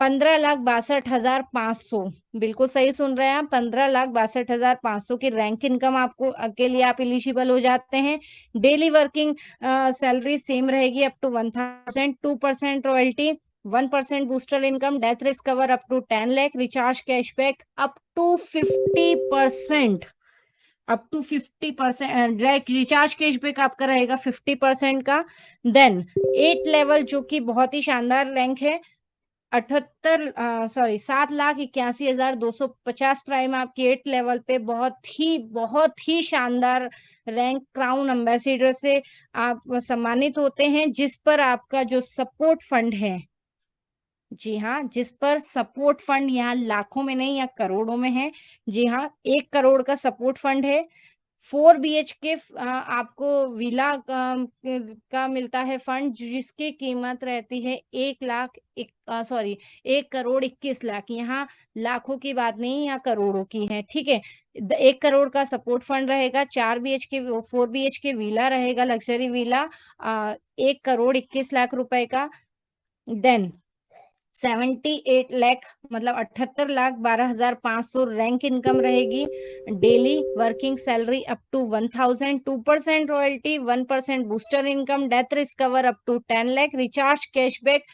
15,62,500। बिल्कुल सही सुन रहे हैं आप, 15,62,500 की रैंक इनकम आपको के लिए आप एलिजिबल हो जाते हैं। डेली वर्किंग सैलरी सेम रहेगी up to 1000, 2% royalty, 1% booster income, death risk cover up to 10 lakh, recharge cashback up to 50%, up to 50% recharge cashback आपका रहेगा 50% का। देन 8 लेवल जो कि बहुत ही शानदार रैंक है, 7,81,250 प्राइम आपकी 8 लेवल पे, बहुत ही शानदार रैंक क्राउन एम्बेसडर से आप सम्मानित होते हैं, जिस पर आपका जो सपोर्ट फंड है, जी हाँ, जिस पर सपोर्ट फंड यहाँ लाखों में नहीं या करोड़ों में है, जी हाँ, 1 करोड़ का सपोर्ट फंड है। 4 BHK आपको विला का मिलता है फंड, जिसकी कीमत रहती है 1,21,00,000, यहाँ लाखों की बात नहीं, यहाँ करोड़ों की है, ठीक है। 1 करोड़ का सपोर्ट फंड रहेगा, 4 BHK 4 BHK विला रहेगा, लग्जरी विला, 1,21,00,000 रुपए का। देन 78 लाख मतलब 78,12,500 रैंक इनकम रहेगी। Daily working salary up to 1000, 2% royalty, 1% booster income, death risk cover up to 10 lakh, recharge cashback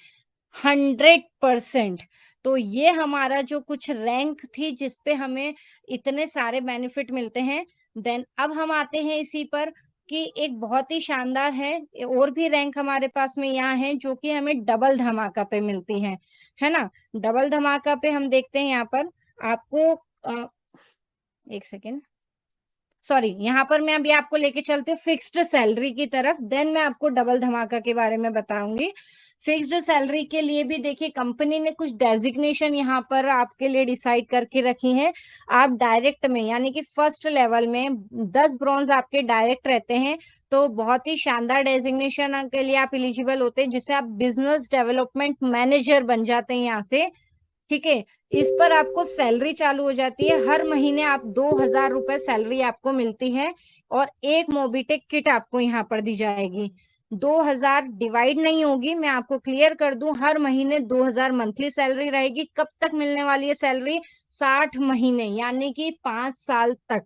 100%। तो ये हमारा जो कुछ रैंक थी जिसपे हमें इतने सारे बेनिफिट मिलते हैं। देन अब हम आते हैं इसी पर कि एक बहुत ही शानदार है, और भी रैंक हमारे पास में यहाँ है जो कि हमें डबल धमाका पे मिलती है ना। डबल धमाका पे हम देखते हैं यहाँ पर आपको एक सेकेंड, सॉरी, यहाँ पर मैं अभी आपको लेके चलती हूँ फिक्स्ड सैलरी की तरफ, देन मैं आपको डबल धमाका के बारे में बताऊंगी। फिक्स्ड सैलरी के लिए भी देखिए कंपनी ने कुछ डेजिग्नेशन यहाँ पर आपके लिए डिसाइड करके रखी है। आप डायरेक्ट में यानी कि फर्स्ट लेवल में 10 ब्रॉन्ज आपके डायरेक्ट रहते हैं, तो बहुत ही शानदार डेजिग्नेशन के लिए आप एलिजिबल होते हैं, जिससे आप बिजनेस डेवलपमेंट मैनेजर बन जाते हैं यहाँ से, ठीक है। इस पर आपको सैलरी चालू हो जाती है, हर महीने आप 2,000 रुपए सैलरी आपको मिलती है, और एक मोबिटेक किट आपको यहाँ पर दी जाएगी। 2,000 डिवाइड नहीं होगी, मैं आपको क्लियर कर दूं, हर महीने 2,000 मंथली सैलरी रहेगी। कब तक मिलने वाली है सैलरी? 60 महीने यानी कि 5 साल तक,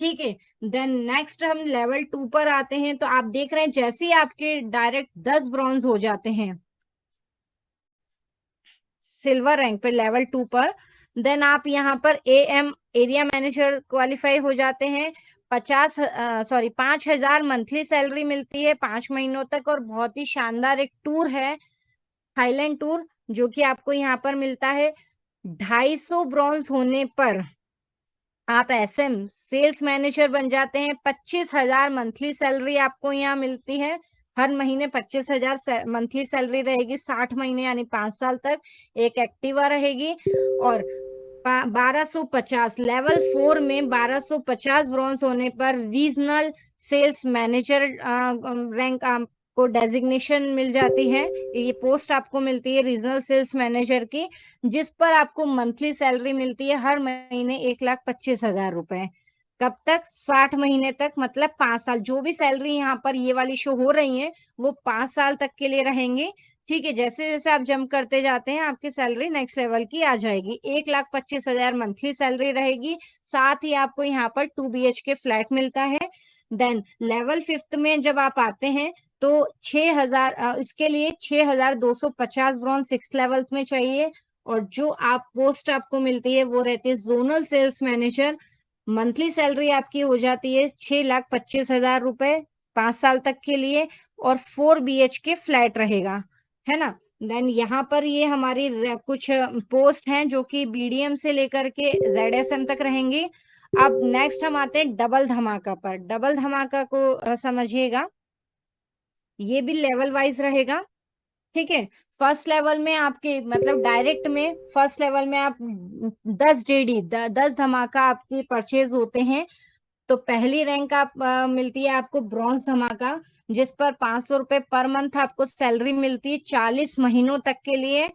ठीक है। देन नेक्स्ट हम लेवल 2 पर आते हैं, तो आप देख रहे हैं जैसे ही आपके डायरेक्ट 10 ब्रॉन्ज हो जाते हैं, सिल्वर रैंक पे लेवल 2 पर, देन आप यहाँ पर AM एरिया मैनेजर क्वालिफाई हो जाते हैं। 5,000 मंथली सैलरी मिलती है 5 महीनों तक, और बहुत ही शानदार एक टूर है, थाईलैंड टूर, जो कि आपको यहाँ पर मिलता है। 250 ब्रॉन्ज होने पर आप SM सेल्स मैनेजर बन जाते हैं। 25,000 मंथली सैलरी आपको यहाँ मिलती है। हर महीने 25,000 मंथली सैलरी रहेगी 60 महीने यानी 5 साल तक। एक एक्टिवा रहेगी, और 1250 लेवल 4 में 1250 ब्रॉन्ज होने पर रीजनल सेल्स मैनेजर रैंक आपको डेजिग्नेशन मिल जाती है। ये पोस्ट आपको मिलती है रीजनल सेल्स मैनेजर की, जिस पर आपको मंथली सैलरी मिलती है हर महीने 1,25,000 रुपए। कब तक? 60 महीने तक, मतलब 5 साल। जो भी सैलरी यहाँ पर ये वाली शो हो रही है वो 5 साल तक के लिए रहेंगी। ठीक है, जैसे जैसे आप जंप करते जाते हैं आपकी सैलरी नेक्स्ट लेवल की आ जाएगी। 1,25,000 मंथली सैलरी रहेगी। साथ ही आपको यहाँ पर 2 BHK फ्लैट मिलता है। देन लेवल 5th में जब आप आते हैं तो 6,000, इसके लिए 6,250 ब्रॉन्ज 6th लेवल में चाहिए। और जो आप पोस्ट आपको मिलती है वो रहती है zonal sales manager. Monthly salary आपकी हो जाती है 6,25,000 रुपए 5 साल तक के लिए, और 4 BHK फ्लैट रहेगा, है ना। देन यहाँ पर ये हमारी कुछ पोस्ट हैं जो कि BDM से लेकर के ZSM तक रहेंगी। अब नेक्स्ट हम आते हैं डबल धमाका पर। डबल धमाका को समझिएगा, ये भी लेवल वाइज रहेगा। ठीक है, फर्स्ट लेवल में आपके मतलब डायरेक्ट में फर्स्ट लेवल में आप 10 DD 10 धमाका आपके परचेज होते हैं तो पहली रैंक आप मिलती है आपको ब्रॉन्ज धमाका, जिस पर 500 रुपए पर मंथ आपको सैलरी मिलती है 40 महीनों तक के लिए,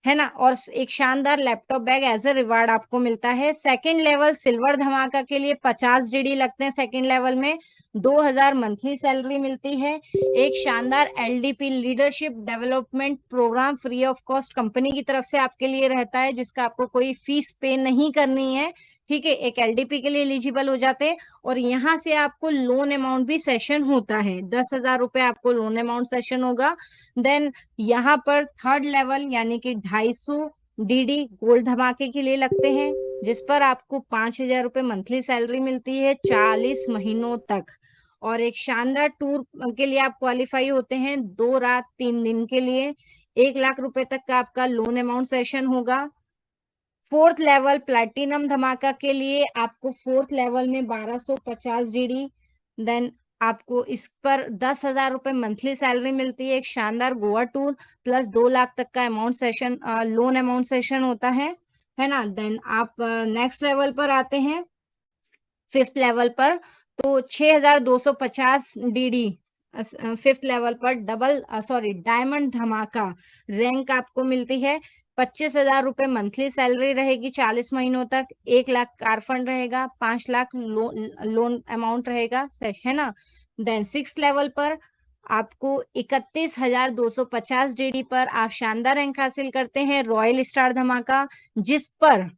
है ना। और एक शानदार laptop bag as a reward आपको मिलता है। सेकंड लेवल सिल्वर धमाका के लिए 50 DD लगते हैं सेकंड लेवल में, 2,000 मंथली सैलरी मिलती है। एक शानदार LDP leadership development programme free of cost company की तरफ से आपके लिए रहता है, जिसका आपको कोई फीस पे नहीं करनी है। ठीक है, एक LDP के लिए एलिजिबल हो जाते हैं। और यहाँ से आपको लोन अमाउंट भी सेशन होता है, 10,000 रुपए आपको लोन अमाउंट सेशन होगा। देन यहाँ पर थर्ड लेवल यानी कि 250 DD गोल्ड धमाके के लिए लगते हैं, जिस पर आपको 5,000 रुपए मंथली सैलरी मिलती है 40 महीनों तक। और एक शानदार टूर के लिए आप क्वालिफाई होते हैं 2 रात 3 दिन के लिए, 1,00,000 रुपए तक का आपका लोन अमाउंट सेशन होगा। फोर्थ लेवल प्लैटिनम धमाका के लिए आपको फोर्थ लेवल में 1250 DD, देन आपको इस पर 10,000 रुपए मंथली सैलरी मिलती है। एक शानदार गोवा टूर प्लस 2,00,000 तक का amount session loan amount session होता है ना। देन आप नेक्स्ट लेवल पर आते हैं, 5th लेवल पर, तो 6,250 DD 5th लेवल पर डायमंड धमाका रैंक आपको मिलती है। 25,000 रुपए मंथली सैलरी रहेगी 40 महीनों तक। 1,00,000 कार फंड रहेगा, 5,00,000 लोन अमाउंट रहेगा, है ना। देन 6th लेवल पर आपको 31,250 DD पर आप शानदार रैंक हासिल करते हैं, रॉयल स्टार धमाका, जिस पर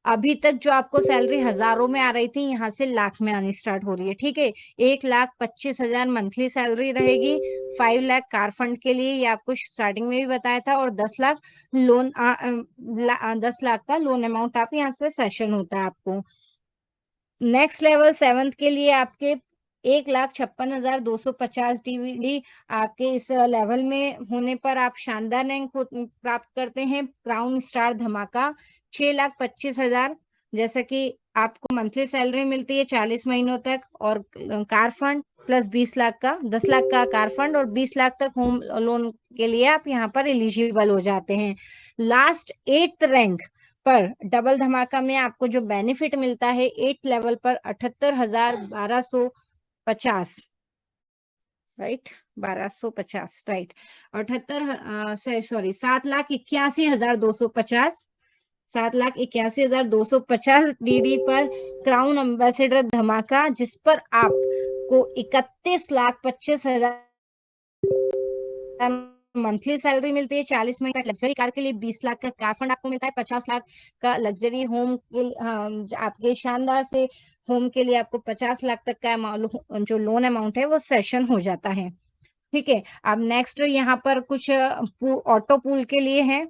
अभी तक जो आपको सैलरी हजारों में आ रही थी यहाँ से लाख में आनी स्टार्ट हो रही है। ठीक है, 1,25,000 मंथली सैलरी रहेगी, 5,00,000 कार फंड के लिए, ये आपको स्टार्टिंग में भी बताया था, और 10,00,000 लोन 10,00,000 का लोन अमाउंट आप यहाँ से सेशन होता है आपको। नेक्स्ट लेवल 7th के लिए आपके 1,56,250 DD आपके इस लेवल में होने पर आप शानदार रैंक प्राप्त करते हैं। क्राउन स्टार धमाका 6,25,000, जैसा कि आपको मंथली सैलरी मिलती है 40 महीनों तक, और कार फंड प्लस 20,00,000 का 10,00,000 का कार फंड और 20,00,000 तक होम लोन के लिए आप यहाँ पर एलिजिबल हो जाते हैं। लास्ट 8th रैंक पर डबल धमाका में आपको जो बेनिफिट मिलता है 8th लेवल पर 78,1250, राइट, 1250, राइट, 7,81,250, 7,81,250 DD पर क्राउन एम्बेसडर धमाका, जिस पर आपको 31,25,000 मंथली सैलरी मिलती है 40 महीने तक। लग्जरी कार के लिए 20,00,000 का कार फंड आपको मिलता है, 50,00,000 का लग्जरी होम के आपके शानदार से होम के लिए आपको 50,00,000 तक का जो लोन अमाउंट है वो सेशन हो जाता है। ठीक है, अब नेक्स्ट यहाँ पर कुछ ऑटो पूल के लिए है,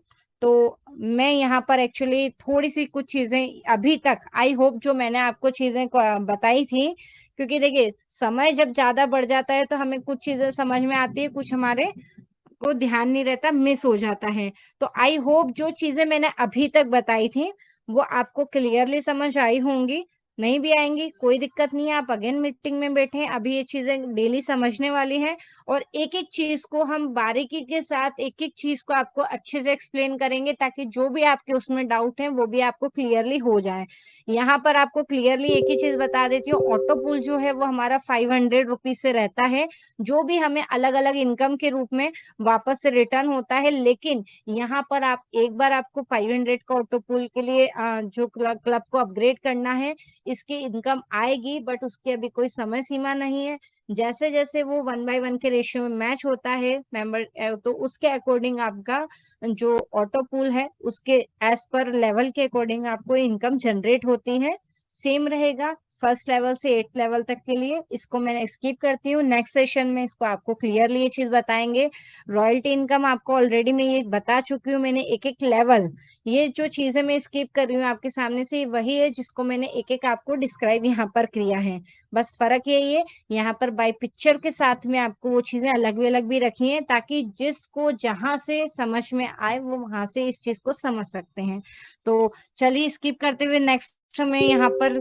तो मैं यहाँ पर एक्चुअली थोड़ी सी कुछ चीजें अभी तक, आई होप जो मैंने आपको चीजें बताई थी, क्योंकि देखिए समय जब ज्यादा बढ़ जाता है तो हमें कुछ चीजें समझ में आती है, कुछ हमारे को ध्यान नहीं रहता, मिस हो जाता है। तो आई होप जो चीजें मैंने अभी तक बताई थी वो आपको क्लियरली समझ आई होंगी। नहीं भी आएंगी कोई दिक्कत नहीं है, आप अगेन मीटिंग में बैठे हैं, अभी ये चीजें डेली समझने वाली हैं और एक एक चीज को हम बारीकी के साथ, एक एक चीज को आपको अच्छे से एक्सप्लेन करेंगे ताकि जो भी आपके उसमें डाउट है वो भी आपको क्लियरली हो जाए। यहाँ पर आपको क्लियरली एक ही चीज बता देती हूँ, ऑटो पुल जो है वो हमारा 500 रुपीज से रहता है, जो भी हमें अलग अलग इनकम के रूप में वापस से रिटर्न होता है। लेकिन यहाँ पर आप एक बार आपको 500 का ऑटो पूल के लिए जो क्लब को अपग्रेड करना है, इसकी इनकम आएगी, बट उसकी अभी कोई समय सीमा नहीं है। जैसे जैसे वो 1/1 के रेशियो में मैच होता है मेंबर, तो उसके अकॉर्डिंग आपका जो ऑटो पूल है उसके एज पर लेवल के अकॉर्डिंग आपको इनकम जनरेट होती है। सेम रहेगा फर्स्ट लेवल से 8th लेवल तक के लिए। इसको मैं स्किप करती हूँ, नेक्स्ट सेशन में इसको आपको क्लियरली ये चीज बताएंगे। रॉयल्टी इनकम आपको ऑलरेडी मैं ये बता चुकी हूँ, मैंने एक एक लेवल, ये जो चीजें मैं स्किप कर रही हूँ आपके सामने से वही है जिसको मैंने एक एक आपको डिस्क्राइब यहाँ पर किया है। बस फर्क यही है, यहाँ पर बाय पिक्चर के साथ में आपको वो चीजें अलग भी रखी हैं ताकि जिसको जहां से समझ में आए वो वहां से इस चीज को समझ सकते हैं। तो चलिए स्किप करते हुए नेक्स्ट में यहाँ पर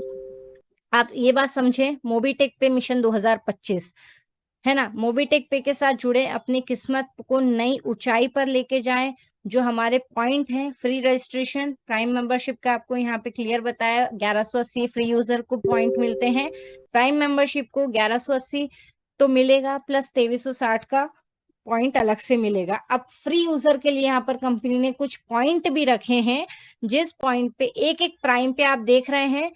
आप ये बात समझे, मोबीटेक पे मिशन 2025 है ना, मोबीटेक पे के साथ जुड़े, अपनी किस्मत को नई ऊंचाई पर लेके जाएं। जो हमारे पॉइंट हैं, फ्री रजिस्ट्रेशन, प्राइम मेंबरशिप का आपको यहाँ पे क्लियर बताया, 1180 फ्री यूजर को पॉइंट मिलते हैं। प्राइम मेंबरशिप को 1180 तो मिलेगा, प्लस 2360 का पॉइंट अलग से मिलेगा। अब फ्री यूजर के लिए यहाँ पर कंपनी ने कुछ पॉइंट भी रखे हैं, जिस पॉइंट पे एक एक प्राइम पे आप देख रहे हैं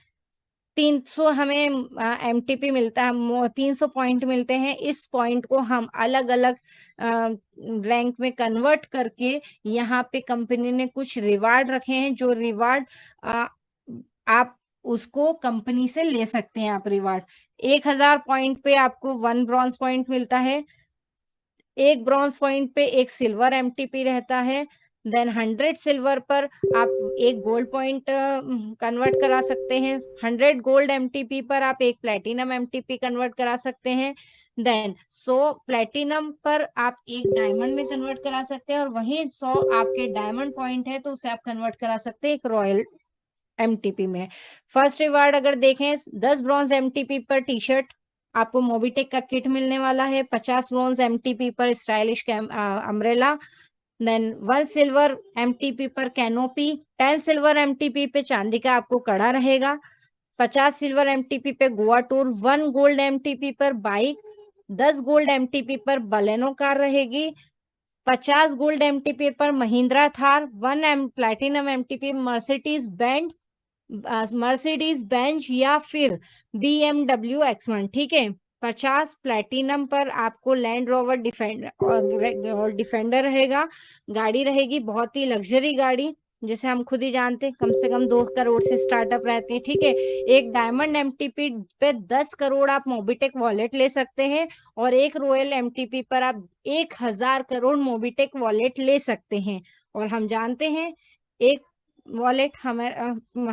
300 हमें एमटीपी मिलता है, 300 पॉइंट मिलते हैं। इस पॉइंट को हम अलग अलग रैंक में कन्वर्ट करके यहाँ पे कंपनी ने कुछ रिवार्ड रखे हैं, जो रिवार्ड आप उसको कंपनी से ले सकते हैं। आप रिवार्ड 1000 पॉइंट पे आपको 1 ब्रॉन्ज पॉइंट मिलता है, 1 ब्रॉन्ज पॉइंट पे 1 सिल्वर एमटीपी रहता है, देन 100 सिल्वर पर आप 1 गोल्ड पॉइंट कन्वर्ट करा सकते हैं, 100 गोल्ड एमटीपी पर आप 1 प्लेटिनम एमटीपी कन्वर्ट करा सकते हैं, देन 100 प्लेटिनम पर आप 1 डायमंड में कन्वर्ट करा सकते हैं, और वहीं 100 आपके डायमंड पॉइंट है तो उसे आप कन्वर्ट करा सकते हैं एक रॉयल एमटीपी में। फर्स्ट रिवार्ड अगर देखें, 10 ब्रॉन्ज एमटीपी पर टी शर्ट आपको मोबीटेक का किट मिलने वाला है, 50 ब्रॉन्ज एमटीपी पर stylish umbrella, then 1 silver MTP पर कैनोपी, 10 सिल्वर एमटीपी पे चांदी का आपको कड़ा रहेगा, 50 सिल्वर एमटीपी पे गोवा टूर, 1 गोल्ड एमटीपी पर बाइक, 10 गोल्ड एमटीपी पर बलेनो कार रहेगी, 50 गोल्ड एमटीपी पर Mahindra Thar, 1 platinum MTP Mercedes Benz या फिर BMW X1, ठीक है। 50 प्लैटिनम पर आपको लैंड रोवर डिफेंडर रहेगा, गाड़ी रहेगी बहुत ही लग्जरी गाड़ी, जिसे हम खुद ही जानते हैं कम से कम 2 करोड़ से स्टार्टअप रहती है, ठीक है। एक डायमंड एमटीपी पे 10 करोड़ आप मोबीटेक वॉलेट ले सकते हैं, और एक रॉयल एमटीपी पर आप 1000 करोड़ मोबीटेक वॉलेट ले सकते हैं। और हम जानते हैं एक वॉलेट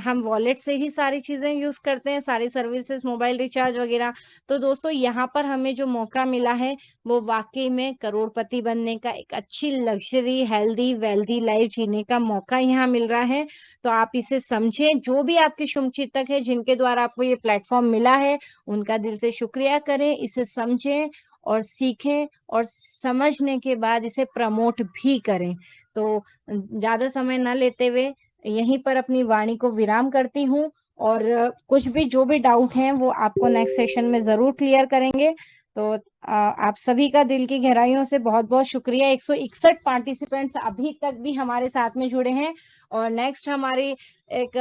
हम वॉलेट से ही सारी चीजें यूज करते हैं, सारी सर्विसेज, मोबाइल रिचार्ज वगैरह। तो दोस्तों यहाँ पर हमें जो मौका मिला है वो वाकई में करोड़पति बनने का, एक अच्छी लग्जरी हेल्दी वेल्दी लाइफ जीने का मौका यहाँ मिल रहा है। तो आप इसे समझें, जो भी आपके शुभचिंतक है जिनके द्वारा आपको ये प्लेटफॉर्म मिला है उनका दिल से शुक्रिया करें, इसे समझें और सीखें, और समझने के बाद इसे प्रमोट भी करें। तो ज्यादा समय न लेते हुए यहीं पर अपनी वाणी को विराम करती हूँ, और कुछ भी जो भी डाउट हैं वो आपको नेक्स्ट सेशन में जरूर क्लियर करेंगे। तो आप सभी का दिल की गहराइयों से बहुत बहुत शुक्रिया। 161 पार्टिसिपेंट्स अभी तक भी हमारे साथ में जुड़े हैं, और नेक्स्ट हमारी एक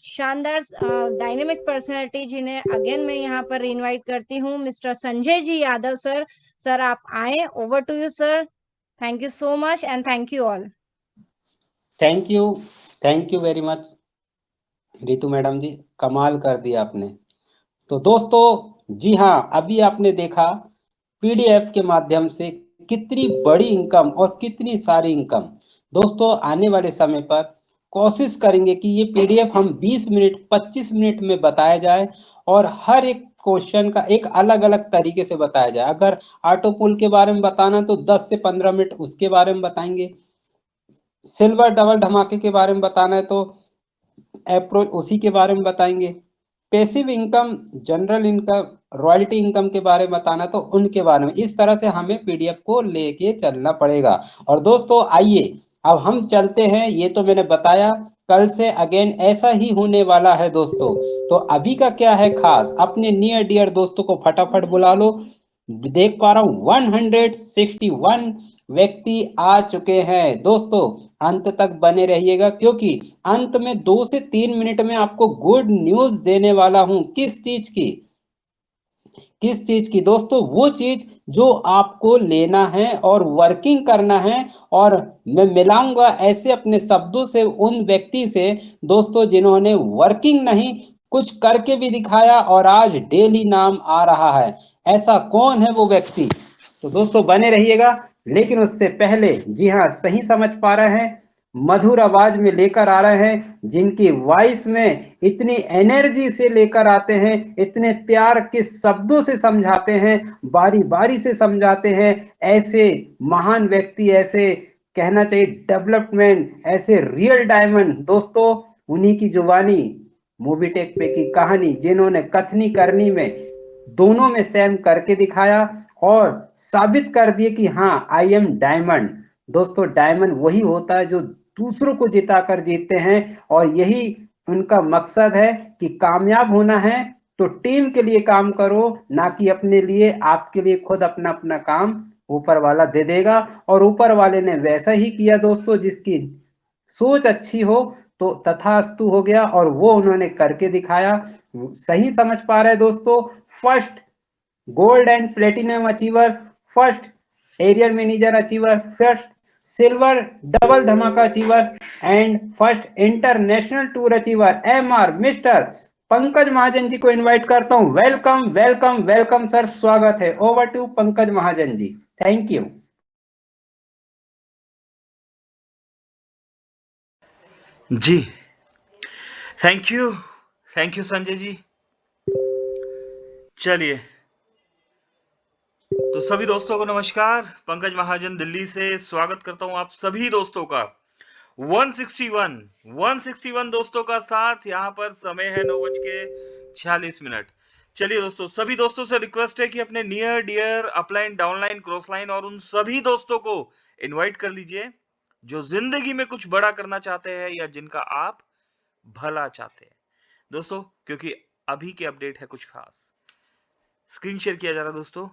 शानदार डायनेमिक पर्सनालिटी जिन्हें अगेन मैं यहाँ पर इनवाइट करती हूँ, mister Sanjay ji Yadav sir. Sir आप आए, over to you sir. Thank you so much and thank you all. Thank you very much Ritu madam ji, कमाल कर दिया आपने। तो दोस्तों जी हाँ, अभी आपने देखा पीडीएफ के माध्यम से कितनी बड़ी इनकम और कितनी सारी इनकम दोस्तों आने वाले समय पर कोशिश करेंगे कि ये पीडीएफ हम 20 मिनट 25 मिनट में बताया जाए और हर एक क्वेश्चन का एक अलग अलग तरीके से बताया जाए। अगर ऑटो पुल के बारे में बताना तो 10 से 15 मिनट उसके बारे में बताएंगे। सिल्वर डबल धमाके के बारे में बताना है तो अप्रोच उसी के बारे में बताएंगे। Passive income, general income, royalty income के बारे में बताना तो उनके बारे में। इस तरह से हमें पीडीएफ को लेके चलना पड़ेगा। और दोस्तों आइए अब हम चलते हैं। ये तो मैंने बताया, कल से अगेन ऐसा ही होने वाला है दोस्तों। तो अभी का क्या है खास, अपने नियर डियर दोस्तों को फटाफट बुला लो। देख पा रहा हूँ 161 व्यक्ति आ चुके हैं दोस्तों। अंत तक बने रहिएगा क्योंकि अंत में 2 से 3 मिनट में आपको गुड न्यूज देने वाला हूं। किस चीज की दोस्तों? वो चीज जो आपको लेना है और वर्किंग करना है। और मैं मिलाऊंगा ऐसे अपने शब्दों से उन व्यक्ति से दोस्तों जिन्होंने वर्किंग नहीं कुछ करके भी दिखाया और आज डेली नाम आ रहा है। ऐसा कौन है वो व्यक्ति? तो दोस्तों बने रहिएगा। लेकिन उससे पहले, जी हाँ सही समझ पा रहे हैं, मधुर आवाज में लेकर आ रहे हैं, जिनकी वॉइस में इतनी एनर्जी से लेकर आते हैं, इतने प्यार के शब्दों से समझाते हैं, बारी बारी से समझाते हैं। ऐसे महान व्यक्ति, ऐसे कहना चाहिए डेवलपमेंट, ऐसे रियल डायमंड दोस्तों, उन्हीं की जुबानी मूवी टेक पे की कहानी, जिन्होंने कथनी करनी में दोनों में सेम करके दिखाया और साबित कर दिए कि हाँ आई एम डायमंड। दोस्तों डायमंड वही होता है जो दूसरों को जिताकर जीतते हैं। और यही उनका मकसद है कि कामयाब होना है तो टीम के लिए काम करो, ना कि अपने लिए। आपके लिए खुद अपना अपना काम ऊपर वाला दे देगा। और ऊपर वाले ने वैसा ही किया दोस्तों, जिसकी सोच अच्छी हो तो तथास्तु हो गया, और वो उन्होंने करके दिखाया। सही समझ पा रहे हैं दोस्तों? First gold and platinum achievers, first area manager achiever, first silver double धमाका achievers and first international tour achiever MR mister Pankaj Mahajan ji को इनवाइट करता हूं। वेलकम वेलकम वेलकम सर, स्वागत है। Over to Pankaj Mahajan ji. Thank you. जी थैंक यू संजय जी। चलिए, तो सभी दोस्तों को नमस्कार। पंकज महाजन दिल्ली से स्वागत करता हूं आप सभी दोस्तों का। 161 दोस्तों का साथ। यहां पर समय है 9:46। चलिए दोस्तों, सभी दोस्तों से रिक्वेस्ट है कि अपने near dear upline downline cross line और उन सभी दोस्तों को इनवाइट कर लीजिए जो जिंदगी में कुछ बड़ा करना चाहते हैं या जिनका आप भला चाहते हैं दोस्तों, क्योंकि अभी के अपडेट है कुछ खास। स्क्रीन शेयर किया जा रहा है दोस्तों,